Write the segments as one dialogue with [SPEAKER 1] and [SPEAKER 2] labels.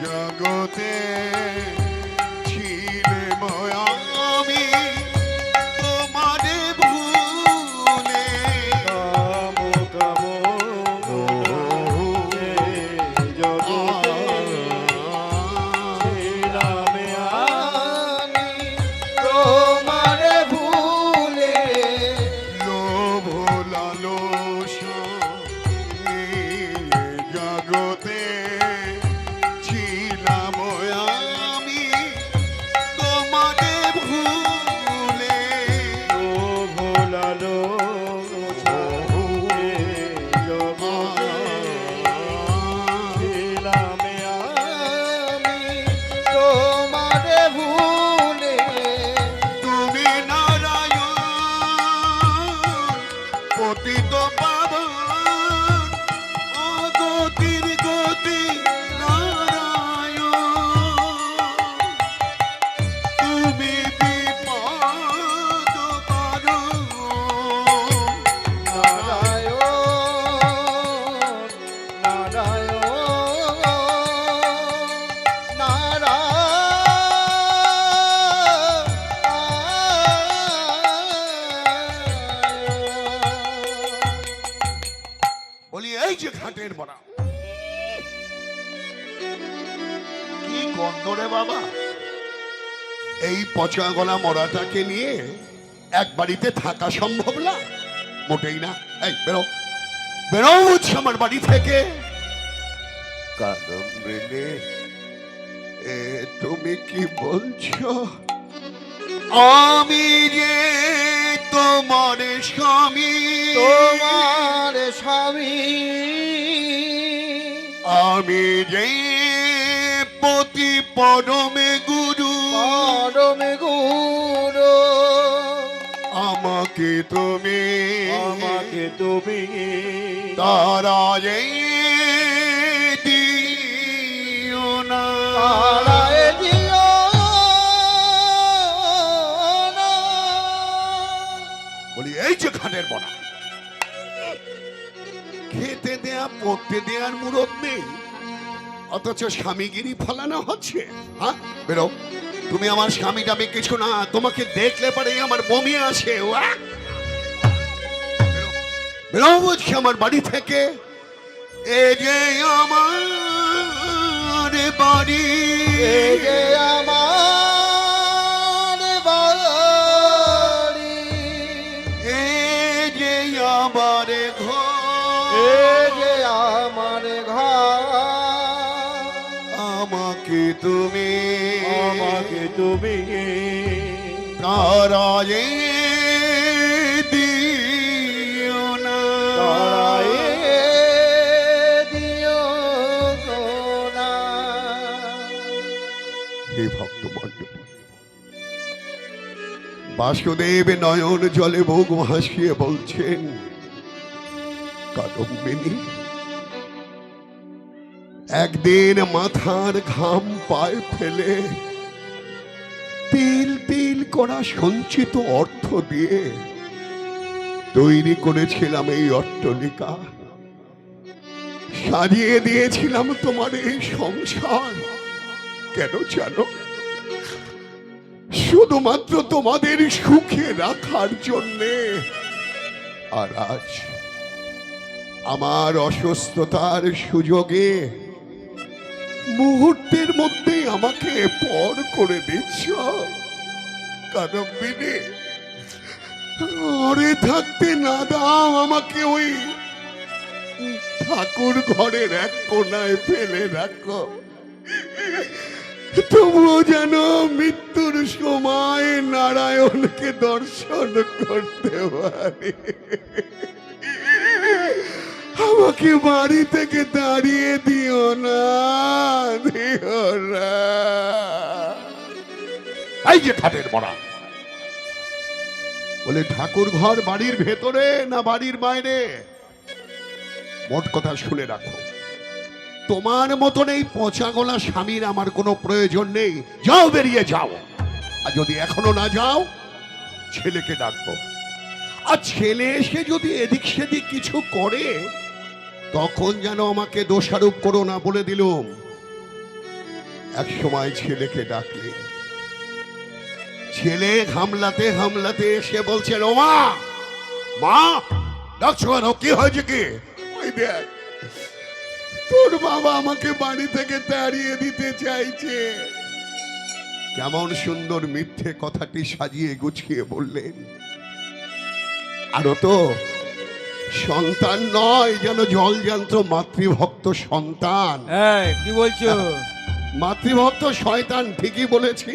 [SPEAKER 1] জগতে ছিলে ময়া আমি তোমারে ভুলে
[SPEAKER 2] কাম কাম জগতে ছিলাম আমি তোমারে ভুলে
[SPEAKER 1] লোভ লালসা জগতে ছিলাম আমি তোমারে ভুলে
[SPEAKER 2] ভোলালো জগতে ছিলাম আমি তোমারে ভুলে
[SPEAKER 1] তুমি নারায়ণ পতিত পাবন অগতির গতি নারায়ণ তুমি বিপদ পারণ
[SPEAKER 2] নারায়ণ নারায়ণ নারায়ণ
[SPEAKER 1] বলি এই যে ঘাটের বড়া কি গন্ধ রে বাবা এই পচা গলা মরাটাকে নিয়ে এক বাড়িতে থাকা সম্ভব না মোটেই না এই বেরো বেরো উঠছে আমার বাড়ি থেকে কাদম্বিনী এ তুমি কি বলছো আমি যে তোমার স্বামী
[SPEAKER 2] তোমার স্বামী
[SPEAKER 1] আমি যে পতি পরমে গুরু
[SPEAKER 2] পরমে গুরু
[SPEAKER 1] আমাকে তুমি
[SPEAKER 2] আমাকে তুমি
[SPEAKER 1] তারায়ে দিও না
[SPEAKER 2] তারায় দিও না।
[SPEAKER 1] বলি এই যে ঘাটের বনা খেতে দেয়া পড়তে দেয়ার মুরত নেই অথচ স্বামীগিরি ফলানো হচ্ছে হ্যাঁ বেরো তুমি আমার স্বামী টামি কিছু না তোমাকে দেখলে পরে আমার বমি আসে বেরো, বেরো বলছি আমার বাড়ি থেকে এ যে আমার বাড়ি
[SPEAKER 2] এই যে আমার বাড়ি
[SPEAKER 1] এ যে আমার ঘর
[SPEAKER 2] এই যে আমার ঘর
[SPEAKER 1] আমাকে তুমি
[SPEAKER 2] আমাকে তুমি
[SPEAKER 1] তারায়ে দিও না
[SPEAKER 2] তারায় দিও না।
[SPEAKER 1] হে ভক্ত মণ্ডলী বাসুদেব নয়ন জলে ভোগ হাসিয়ে বলছেন কাদম্বিনী একদিন মাথার ঘাম পায়ে ফেলে তিল তিল করা সঞ্চিত অর্থ দিয়ে তৈরি করেছিলাম এই অট্টালিকা সাজিয়ে দিয়েছিলাম তোমার এই সংসার কেন জানো শুধুমাত্র তোমাদের সুখে রাখার জন্যে আর আজ আমার অসুস্থতার সুযোগে মুহূর্তের মধ্যেই আমাকে পর করে দিচ্ছ কাদম্বিনী ঘরে থাকতে না দাও আমাকে ওই ঠাকুর ঘরের এক কোনায় ফেলে রাখো তবুও যেন মৃত্যুর সময় নারায়ণকে দর্শন করতে পারি আমাকে বাড়ি থেকে দাঁড়িয়ে দিও না এই যে ঘাটের মরা বলে ঠাকুর ঘর বাড়ির ভেতরে না বাড়ির বাইরে মোট কথা শুনে রাখো তোমার মতন এই পচা গলা স্বামীর আমার কোনো প্রয়োজন নেই যাও বেরিয়ে যাও আর যদি এখনো না যাও ছেলেকে ডাকবো আর ছেলে এসে যদি এদিক সেদিক কিছু করে তখন যেন আমাকে দোষারোপ করো না বলে দিলুম এক সময় ছেলেকে ডাকলে, ছেলে হামলাতে হামলাতে এসে বলছেন, ও মা, মা ডাকছো কেন? কি হয়েছে? কি? ওই দেখ, তোর বাবা আমাকে বাড়ি থেকে তাড়িয়ে দিতে চাইছে। কেমন সুন্দর মিথ্যে কথাটি সাজিয়ে গুছিয়ে বললেন। আরো তো সন্তান নয়, যেন জলযন্ত্র মাতৃভক্ত সন্তান।
[SPEAKER 3] কি বলছো?
[SPEAKER 1] মাতৃভক্ত শয়তান, ঠিকই বলেছি।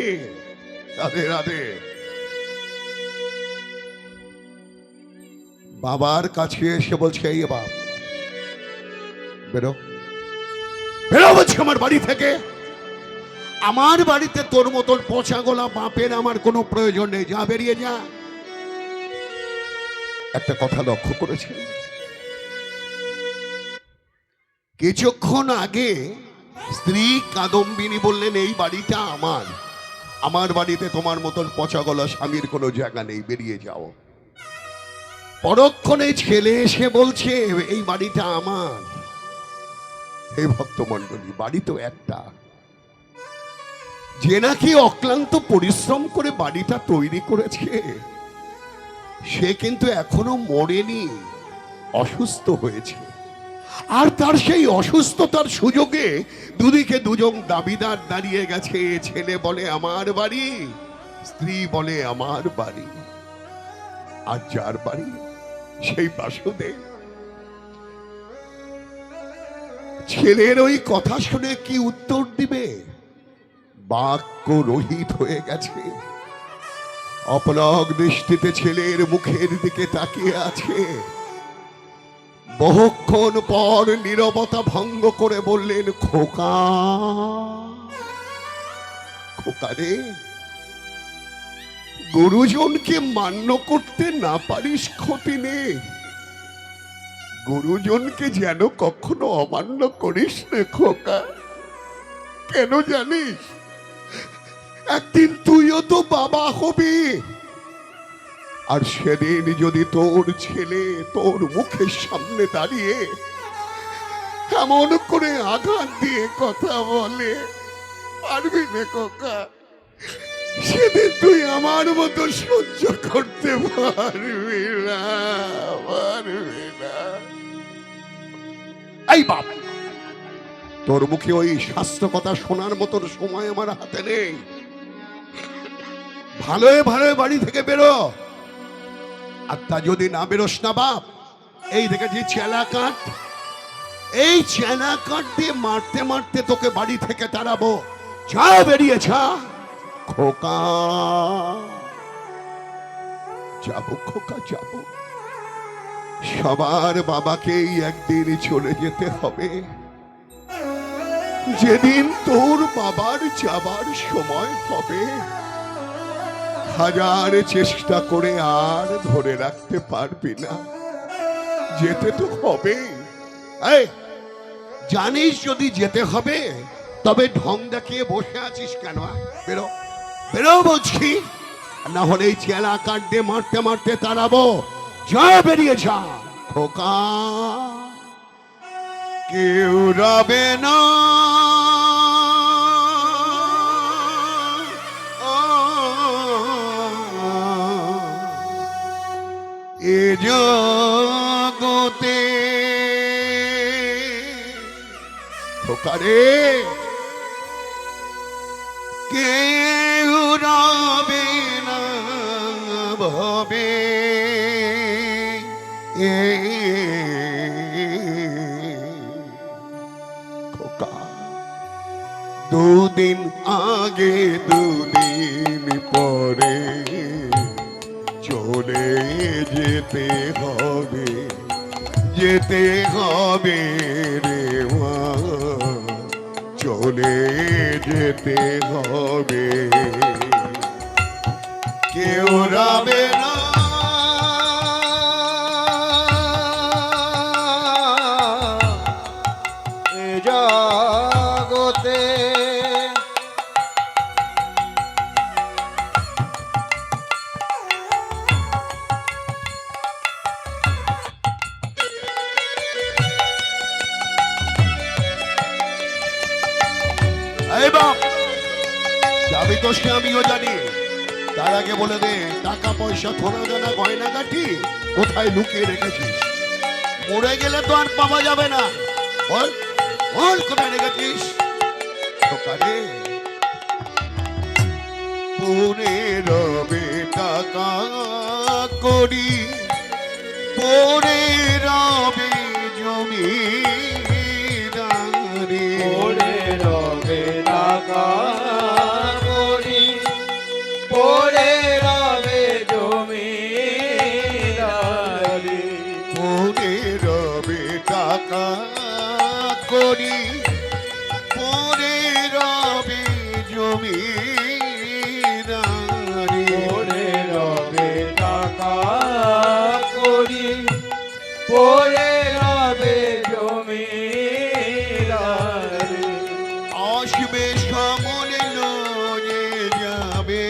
[SPEAKER 1] রাধে রাধে। বাবার কাছে এসে বলছে, এই বাপ, বেরো বেরো বলছে আমার বাড়ি থেকে। আমার বাড়িতে তোর মতন পচা গোলা বাপের আমার কোনো প্রয়োজন নেই, যা বেরিয়ে যা। একটা কথা লক্ষ্য করেছে, কিছুক্ষণ আগে স্ত্রী কাদম্বিনী বললেন, এই বাড়িটা আমার, আমার বাড়িতে তোমার মতন পচা গলা স্বামীর কোনো জায়গা নেই, বেরিয়ে যাও। পরক্ষণে ছেলে এসে বলছে, এই বাড়িটা আমার। হে ভক্তমণ্ডলী, বাড়ি তো একটা। যে নাকি অক্লান্ত পরিশ্রম করে বাড়িটা তৈরি করেছে, সে কিন্তু এখনো মরেনি, অসুস্থ হয়েছে। আর তার সেই অসুস্থতার সুযোগে দুদিকে দুজন দাবিদার দাঁড়িয়ে গেছে। ছেলে বলে আমার বাড়ি, স্ত্রী বলে আমার বাড়ি। আর যার বাড়ি সেই বাসুদেব। ছেলের ওই কথা শুনে কি উত্তর দিবে? বাক্য রহিত হয়ে গেছে। অপলক দৃষ্টিতে ছেলের মুখের দিকে তাকিয়ে আছে। বহুক্ষণ পর নীরবতা ভঙ্গ করে বললেন, খোকা, খোকা রে, গুরুজনকে মান্য করতে না পারিস ক্ষতি নেই, গুরুজনকে যেন কখনো অমান্য করিস না খোকা। কেন জানিস? একদিন তুইও তো বাবা হবি। আর সেদিন যদি তোর ছেলে তোর মুখের সামনে দাঁড়িয়ে এমন করে আঘাত দিয়ে কথা বলে, পারবি না খোকা? সেদিন তুই আমার মতো সহ্য করতে পারবি না, পারবি না। এই বাপ, তোর মুখে ওই শাস্ত্র কথা শোনার মতন সময় আমার হাতে নেই। ভালোয় ভালোয় বাড়ি থেকে বেরো। আর তা যদি না বেরোস না বাপ, এই দেখেছি চেলা কাঠ, এই চেলা কাঠ দিয়ে মারতে মারতে তোকে বাড়ি থেকে তাড়াবো। যা, বেরিয়ে যা খোকা। যাবো খোকা, যাবো। সবার বাবাকেই একদিন চলে যেতে হবে। যেদিন তোর বাবার যাবার সময় হবে, হাজার চেষ্টা করে আর ধরে রাখতে পারবি না, যেতে তো হবে। এই জানিস যদি যেতে হবে, তবে ঢং দেখিয়ে বসে আছিস কেন? বেরো, বেরো বলছি, না হলে এই চেলা কাঠ দিয়ে মারতে মারতে তাড়াবো। যা, বেরিয়ে যা খোকা। কেউ রবে না এ জগতে, খোকা রে, কেউ রবে না ভবে খোকা। দুদিন আগে দুদিন পরে চলে যেতে হবে, যেতে হবে রে মা, চলে যেতে হবে। কেউ রবে না
[SPEAKER 2] এ জগতে।
[SPEAKER 1] এই বাপ, যাবি তো সে আমিও জানি। তার আগে বলে দে, টাকা পয়সা সোনা দানা গয়নাগাটি কোথায় লুকিয়ে রেখেছিস? মরে গেলে তো আর পাওয়া যাবে না। বল বল, কোথায় রেখেছিস? দোকানে পরে রবে টাকা করি, পরে রবে জমিদারি,
[SPEAKER 2] পরে রবে টাকা করি, পরে রবে জমিদারি,
[SPEAKER 1] পরে রবে টাকা করি, পরে রবে জমিদারি,
[SPEAKER 2] পরে রবে টাকা করি, পরে রবে জমিদারি,
[SPEAKER 1] আসবে সমনে লয়ে যাবে,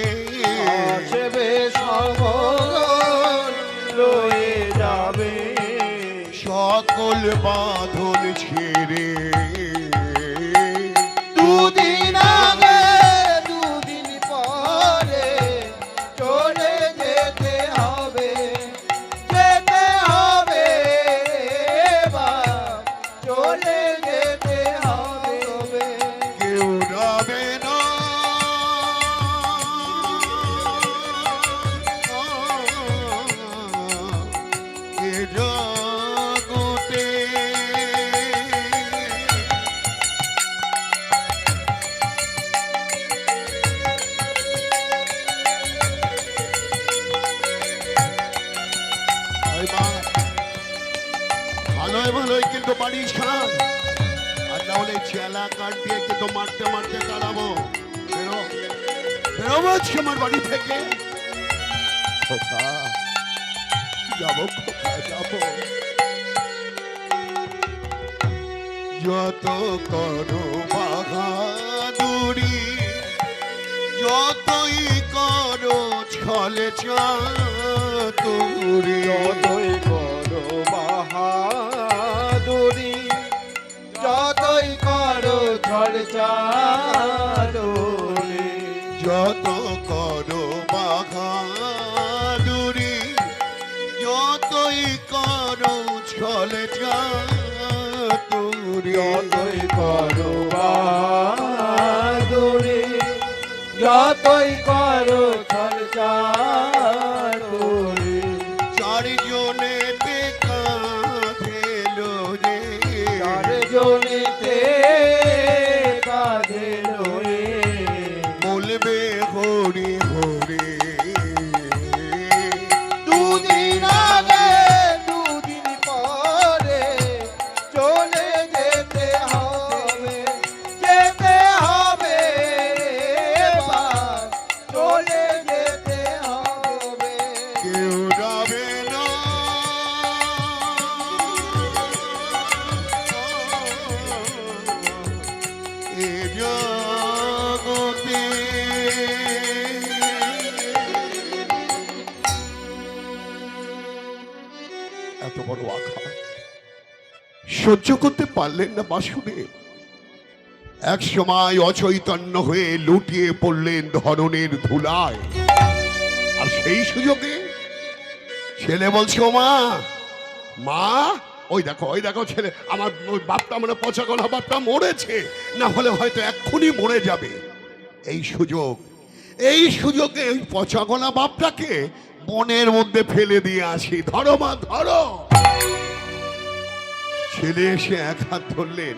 [SPEAKER 2] আসবে সমন লয়ে যাবে,
[SPEAKER 1] সকল বাঁধন ছেড়ে।
[SPEAKER 2] দুদিন আগে দুদিন পরে চলে যেতে হবে, যেতে হবে এবার, চলে যেতে হবে।
[SPEAKER 1] কেউ রবে না এ জগতে। এই মা, ভালোই ভালোই কিন্তু বাড়ি ছাড়, আর না হলে চেলা কাঠ দিয়ে কিন্তু মারতে মারতে তাড়াবো। বেরো বেরোবো আজকে আমার বাড়ি থেকে। খোকা যাবো, খোকা যাবো। যত করো বাহাদুরি, যতই করো ছলে চাতুরি,
[SPEAKER 2] যতই করো বাহাদুরি, যতই করো ঝড়-চাতুরি,
[SPEAKER 1] যত করো বাহাদুরি, যতই করো ছলে চাতুরি,
[SPEAKER 2] যতই করো বাহাদুরি, যতই করো ঝড়-চাতুরি,
[SPEAKER 1] চারজনেতে কাঁধে লয়ে,
[SPEAKER 2] চারজনেতে কাঁধে লয়ে,
[SPEAKER 1] বলবে হরি হরি।
[SPEAKER 2] দুদিন আগে দুদিন পরে চলে যেতে হবে, যেতে হবে এবার, চলে যেতে হবে।
[SPEAKER 1] কেউ যাবে না এ জগতে। এত বড় আঘাত সহ্য করতে পারলেন না বাসুদেব। এক সময় অচৈতন্য হয়ে লুটিয়ে পড়লেন ধরনের ধুলায়। আর সেই সুযোগে ছেলে বলছে, ও মা, মা, ওই দেখো ছেলে আমার, ওই বাপটা মানে পচা গলা বাপটা মরেছে, না হলে হয়তো এক্ষুনি মরে যাবে। এই সুযোগে ওই পচা গলা বাপটাকে বনের মধ্যে ফেলে দিয়ে আসি, ধরো মা ধরো। ছেলে এসে এক হাত ধরলেন,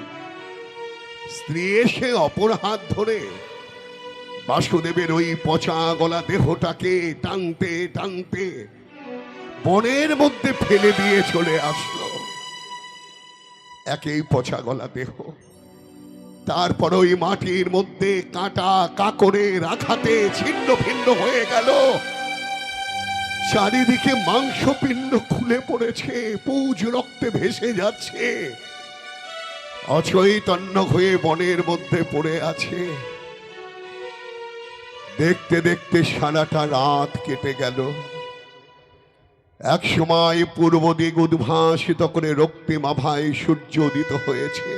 [SPEAKER 1] স্ত্রী এসে অপর হাত ধরে বাসুদেবের ওই পচা গলা দেহটাকে টানতে টানতে বনের মধ্যে ফেলে দিয়ে চলে আসলো। একই পচা গলা দেহ, তারপর ওই মাটির মধ্যে কাঁটা কাকড়ের আঘাতে ছিন্ন ভিন্ন হয়ে গেল। চারিদিকে মাংসপিণ্ড খুলে পড়েছে, পুজ রক্তে ভেসে যাচ্ছে, অচৈতন্য হয়ে বনের মধ্যে পড়ে আছে। দেখতে দেখতে সারাটা রাত কেটে গেল। এক সময় পূর্ব দিক উদ্ভাসিত করে রক্তিম আভায় সূর্য উদিত হয়েছে।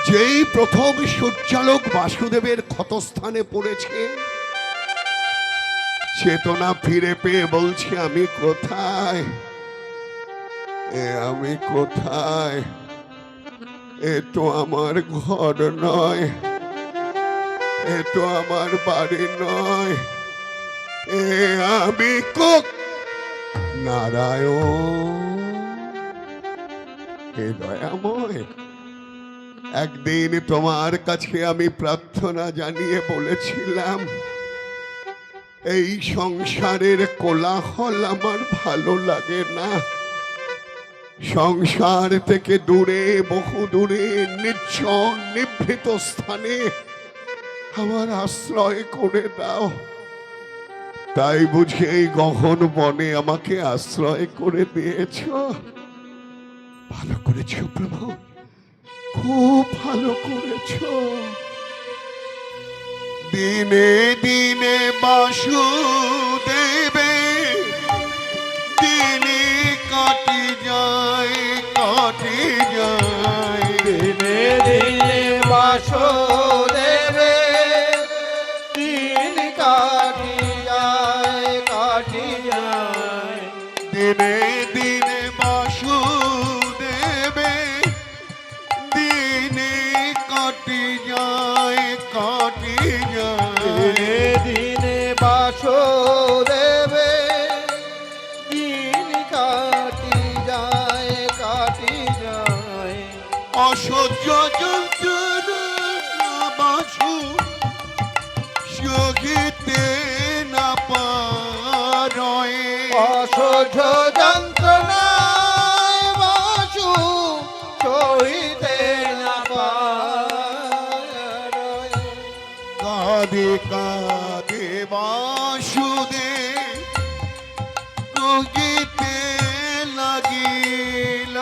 [SPEAKER 1] যেই প্রথম সূর্যালোক বাসুদেবের ক্ষতস্থানে পড়েছে, চেতনা ফিরে পেয়ে বলছে, আমি কোথায়, আমি কোথায়? এ তো আমার ঘর নয়, এ তো আমার বাড়ি নয়, এ আমি নারায়ণ। হে দয়াময়, একদিন তোমার কাছে আমি প্রার্থনা জানিয়ে বলেছিলাম, এই সংসারের কোলাহল আমার ভালো লাগে না, সংসার থেকে দূরে, বহু দূরে, নির্জন নিভৃত স্থানে আমার আশ্রয় করে দাও। তাই বুঝি এই গহন বনে আমাকে আশ্রয় করে দিয়েছ। ভালো করেছ প্রভু, খুব ভালো করেছ। দিনে দিনে বাসুদেবে দিনে কাটি যায়, কাটি যায়।
[SPEAKER 2] দিনে দিনে বাসুদেবে দিন কাটি যায়, কাটি যায়।
[SPEAKER 1] দিনে দিনে বাসুদেবে দিনে কাটি যায়, কাটি যায়।
[SPEAKER 2] দিনে বাসুদেবে দিন কাটি যায়, কাটি যায়।
[SPEAKER 1] অসহ্য যন্ত্রণা বাসু সহিতে না পারয়,
[SPEAKER 2] অসহ্য যন্ত্রণায় বাসু সহিতে না পারে।
[SPEAKER 1] কাঁদে কাঁদে বাসুদেব কহিতে লাগিল,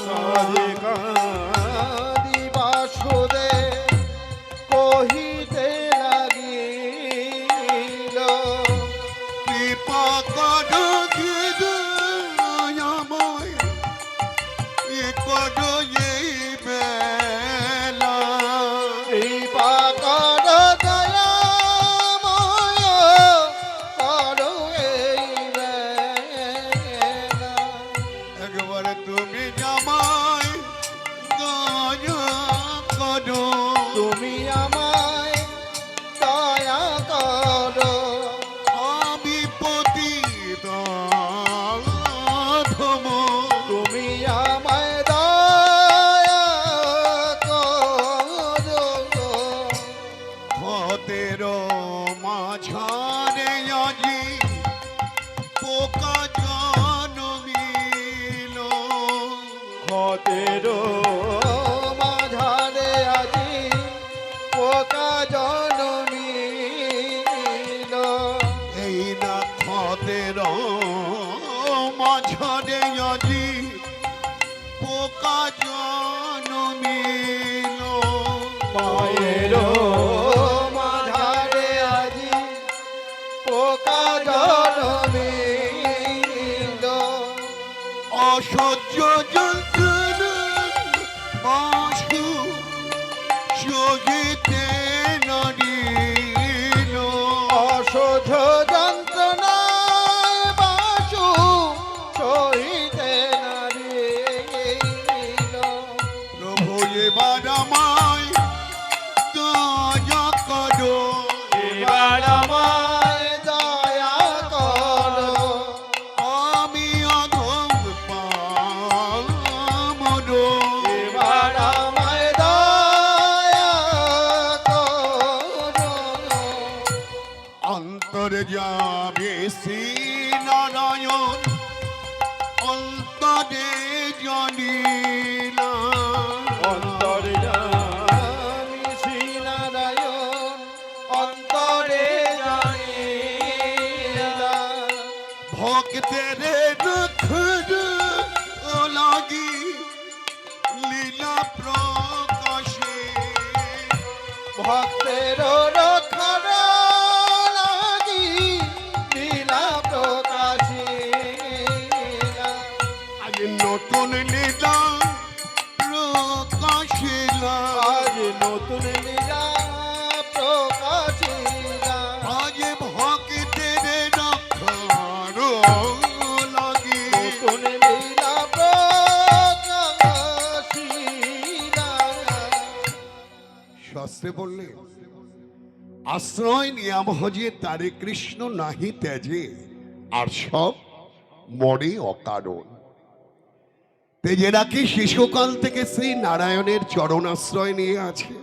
[SPEAKER 2] কাঁদি কাঁদি বাসুদেব কহিতে লাগিল,
[SPEAKER 1] কৃপা করো দয়াময়, এ করো এই বেলা।
[SPEAKER 2] কৃপা কর দয়াময়, করো এই বেলা।
[SPEAKER 1] একবার তুমি জামাই দয়া করো,
[SPEAKER 2] তুমি আমায় দয়া করো,
[SPEAKER 1] আমি পতিত অধম।
[SPEAKER 2] তুমি আমায় দয়া করো।
[SPEAKER 1] ক্ষতের মাঝারে আজি পোকা জন্মিল,
[SPEAKER 2] ক্ষতের মাঝারে আজি পোকা জন্মিল,
[SPEAKER 1] এই না ক্ষতের মাঝারে আজি পোকা জন্মিল।
[SPEAKER 2] মায়ের মাঝারে আজি পোকা জন্মিল,
[SPEAKER 1] অসহ্য যন্ত্রণা বাসু সহিতে নারিল,
[SPEAKER 2] অসহ্য যন্ত্রণায় বাসু সহিতে নারিল।
[SPEAKER 1] প্রভু এবার আমায় দয়া করো,
[SPEAKER 2] এবার আমায় দয়া করো,
[SPEAKER 1] আমি অধম পামর।
[SPEAKER 2] এবার আমায় দয়া করো।
[SPEAKER 1] অন্তর যাবে শ্রী নারায়ণ, অন্তরে জানিলা,
[SPEAKER 2] অন্তর্যামী শ্রীনারায়ণ অন্তরে জানিলা,
[SPEAKER 1] ভক্তের দুঃখ লাগি লীলা প্রকাশে,
[SPEAKER 2] ভক্তের রক্ষার লাগি লীলা প্রকাশিলা।
[SPEAKER 1] আজ নতুন লীলা প্রকাশে
[SPEAKER 2] নতুন লীলা প্রকাশিলা
[SPEAKER 1] আজ ভক্তের রক্ষার লাগি
[SPEAKER 2] নতুন লীলা প্রকাশিলা
[SPEAKER 1] শাস্ত্রে বললে আশ্রয় নিয়াম হজে তারে কৃষ্ণ নাহি ত্যাজে আর সব মরে অকারণ তেজে নাকি শিশুকাল থেকে শ্রী নারায়ণের চরণ আশ্রয় নিয়ে আছে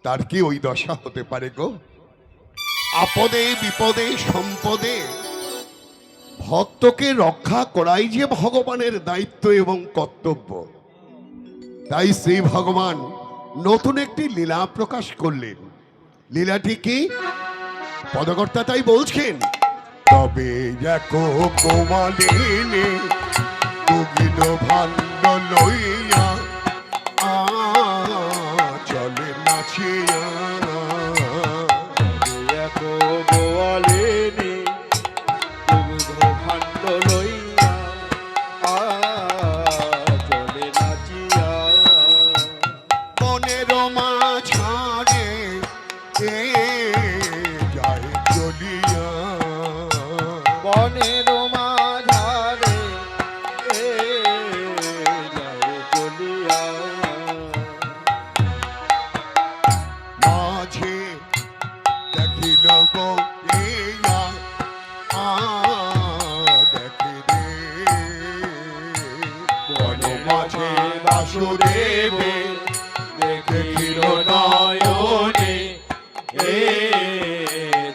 [SPEAKER 1] তার কি ওই দশা হতে পারে গো? আপদে বিপদে সম্পদে ভক্তকে রক্ষা করাই যে ভগবানের দায়িত্ব এবং কর্তব্য। তাই শ্রী ভগবান নতুন একটি লীলা প্রকাশ করলেন। লীলাটি কি? পদকর্তা তাই বলছেন, তবে দেখো কোমালিনী দুগিল ভাণ্ড লইয়া চলে নাচিয়া
[SPEAKER 2] দেখো গোয়ালিনী দুগ্ধ ভাণ্ড লইয়া চলে নাচিয়া
[SPEAKER 1] বনের মাঝারে যায় চলিয়া
[SPEAKER 2] বনের মাঝারে যায় চলিয়া
[SPEAKER 1] মাঝে দেখিল গিয়া দেখি রে বন মাঝে বাসুদেবে
[SPEAKER 2] দেখিল নয়নে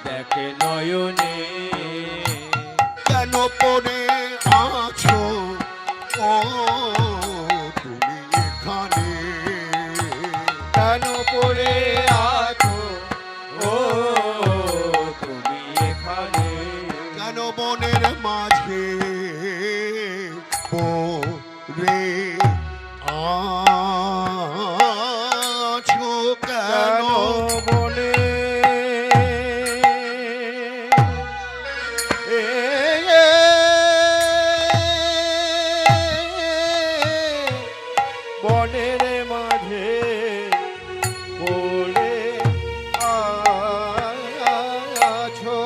[SPEAKER 2] দেখে নয়নে
[SPEAKER 1] কেন পড়ে আছো ও তুমি এখানে
[SPEAKER 2] কেন পড়ে আছো ও তুমি এখানে
[SPEAKER 1] কেন বনের মাঝে পড়ে আছো কেন
[SPEAKER 2] কেন বলে বনের মাঝে পড়ে আছো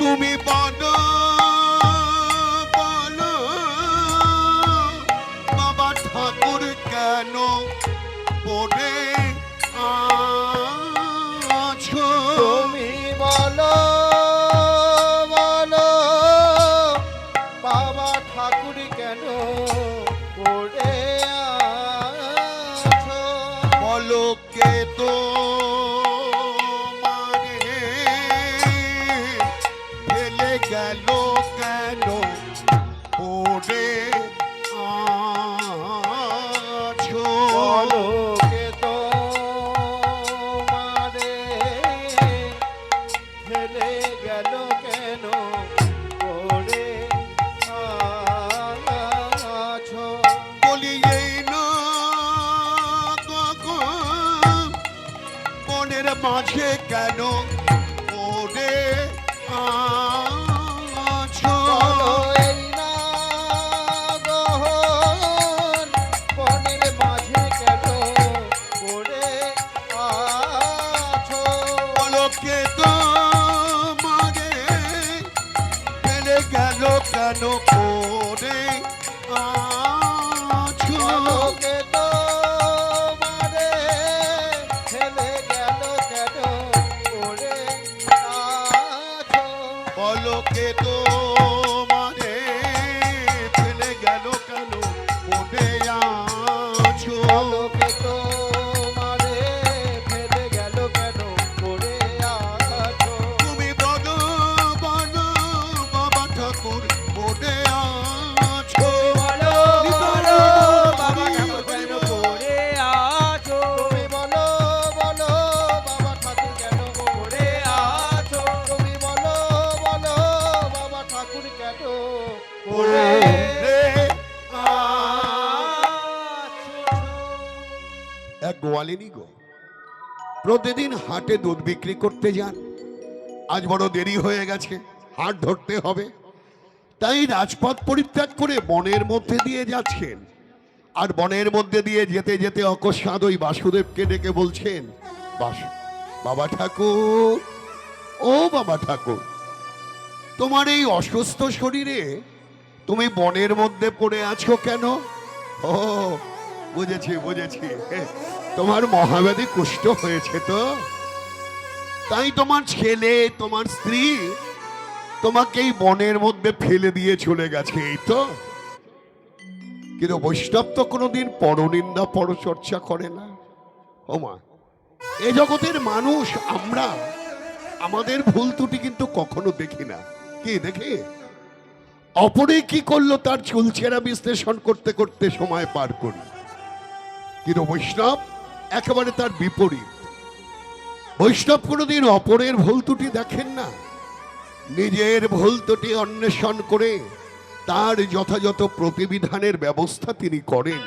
[SPEAKER 1] তুমি বলো বলো বাবা ঠাকুর কেন পড়ে আছো
[SPEAKER 2] তুমি বলো বলো বাবা ঠাকুর কেন পড়ে আছো
[SPEAKER 1] বলো কে তো মানে ফেলে গেল কেন পড়ে আছো
[SPEAKER 2] বলো কে তো মারে ফেলে গেল কেন পড়ে আছো
[SPEAKER 1] বলি এই না কখন বনের মাঝে কেন পড়ে আছো
[SPEAKER 2] বলো এই না গহন বনের মাঝে কেন পড়ে আছো
[SPEAKER 1] বলো কে তো মারে ফেলে গেল কেন পড়ে আছো
[SPEAKER 2] বলো কে তো মারে ফেলে গেল কেন পড়ে আছো
[SPEAKER 1] বলো কে তো মারে ফেলে গেল কেন পড়ে আছো
[SPEAKER 2] বলো কে তো মারে ফেলে গেল কেন পড়ে আছো
[SPEAKER 1] তুমি বলো বলো বাবা ঠাকুর পড়ে আছো
[SPEAKER 2] বলো বলো বাবা ঠাকুর কেন পড়ে আছো তুমি বলো বলো বাবা ঠাকুর কেন পড়ে আছো তুমি বলো বলো বাবা ঠাকুর কেন পড়ে
[SPEAKER 1] এক গোয়ালিনী গো প্রতিদিন হাটে দুধ বিক্রি করতে যান। আজ বড় দেরি হয়ে গেছে, হাট ধরতে হবে, তাই রাজপথ পরিত্যাগ করে বনের মধ্যে দিয়ে যাচ্ছেন। আর বনের মধ্যে দিয়ে যেতে যেতে অকস্মাৎ ওই বাসুদেবকে ডেকে বলছেন, বাবা ঠাকুর, ও বাবা ঠাকুর, তোমার এই অসুস্থ শরীরে তুমি বনের মধ্যে পড়ে আছো কেন? ও বুঝেছি বুঝেছি, তোমার মহাব্যাধি কুষ্ঠ হয়েছে তো, তাই তোমার ছেলে তোমার স্ত্রী তোমাকে এই বনের মধ্যে ফেলে দিয়ে চলে গেছে, এই তো। কিন্তু বৈষ্ণব তো কোনোদিন পরনিন্দা পরচর্চা করে না। ও মা, এ জগতের মানুষ আমরা আমাদের ভুল ত্রুটি কিন্তু কখনো দেখি না। কি দেখি? অপরে কি করলো তার চুলচেরা বিশ্লেষণ করতে করতে সময় পার করি। কিন্তু বৈষ্ণব একেবারে তার বিপরীত। বৈষ্ণব কোনোদিন অপরের ভুল ত্রুটি দেখেন না, নিজের ভুল ত্রুটি অন্বেষণ করে তার যথাযথ প্রতিবিধানের ব্যবস্থা তিনি করেন।